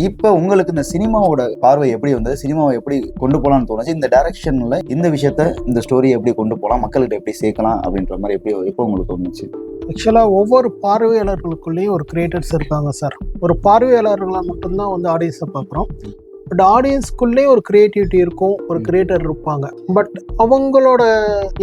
இப்போ உங்களுக்கு இந்த சினிமாவோட பார்வை எப்படி வந்தது, சினிமாவை எப்படி கொண்டு போகலான்னு தோணுச்சு, இந்த டைரக்ஷன்ல இந்த விஷயத்த இந்த ஸ்டோரியை எப்படி கொண்டு போகலாம், மக்கள்கிட்ட எப்படி சேர்க்கலாம் அப்படின்ற மாதிரி எப்போ உங்களுக்கு தோணுச்சு? ஆக்சுவலாக ஒவ்வொரு பார்வையாளர்களுக்குள்ளேயும் ஒரு கிரியேட்டர்ஸ் இருக்காங்க சார். ஒரு பார்வையாளர்களாக மட்டும்தான் வந்து ஆடியன்ஸை பார்க்குறோம். பட் ஆடியன்ஸ்குள்ளே ஒரு கிரியேட்டிவிட்டி இருக்கும், ஒரு கிரியேட்டர் இருப்பாங்க. பட் அவங்களோட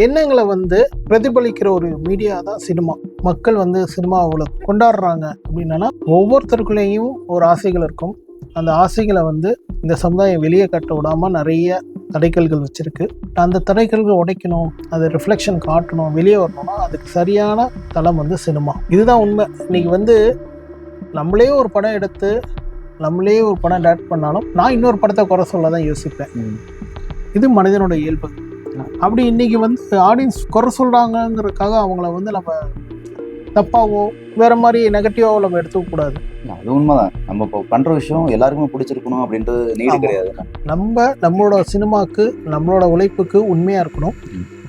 எண்ணங்களை வந்து பிரதிபலிக்கிற ஒரு மீடியா தான் சினிமா. மக்கள் வந்து சினிமாவில் கொண்டாடுறாங்க அப்படின்னா ஒவ்வொருத்தருக்குள்ளேயும் ஒரு ஆசைகள் இருக்கும். அந்த ஆசைகளை வந்து இந்த சமுதாயம் வெளியே கட்ட விடாமல் நிறைய தடைக்கல்கள் வச்சுருக்கு. அந்த தடைக்கல்கள் உடைக்கணும், அதை ரிஃப்ளெக்ஷன் காட்டணும், வெளியே வரணும்னா அதுக்கு சரியான தளம் வந்து சினிமா. இதுதான் உண்மை. இன்னைக்கு வந்து நம்மளே ஒரு படம் எடுத்து நம்மளே ஒரு படம் டைரக்ட் பண்ணாலும் நான் இன்னொரு படத்தை குறை சொல்ல தான் யோசிப்பேன். இது மனிதனோட இயல்பு. அப்படி இன்னைக்கு வந்து ஆடியன்ஸ் குறை சொல்கிறாங்கங்கிறதுக்காக அவங்கள வந்து நம்ம தப்பாவோ வேற மாதிரி நெகட்டிவாவோ நம்ம எடுத்துக்க கூடாது. அது உண்மைதான். நம்ம இப்போ பண்ற விஷயம் எல்லாருக்குமே பிடிச்சிருக்கணும் அப்படின்றது நீடு கிடையாது. நம்மளோட சினிமாக்கு நம்மளோட உழைப்புக்கு உண்மையாக இருக்கணும்.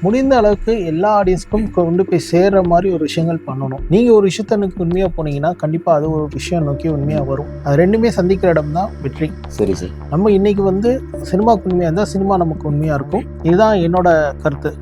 முடிந்த அளவுக்கு எல்லா ஆடியன்ஸ்க்கும் கொண்டு போய் சேர்ற மாதிரி ஒரு விஷயங்கள் பண்ணணும். நீங்கள் ஒரு விஷயத்தனுக்கு உண்மையாக போனீங்கன்னா கண்டிப்பாக அது ஒரு விஷயம் நோக்கி உண்மையாக வரும். அது ரெண்டுமே சந்திக்கிற இடம் தான் வெற்றி. சரி சார். நம்ம இன்னைக்கு வந்து சினிமாவுக்கு உண்மையாக இருந்தால் சினிமா நமக்கு உண்மையாக இருக்கும். இதுதான் என்னோட கருத்து.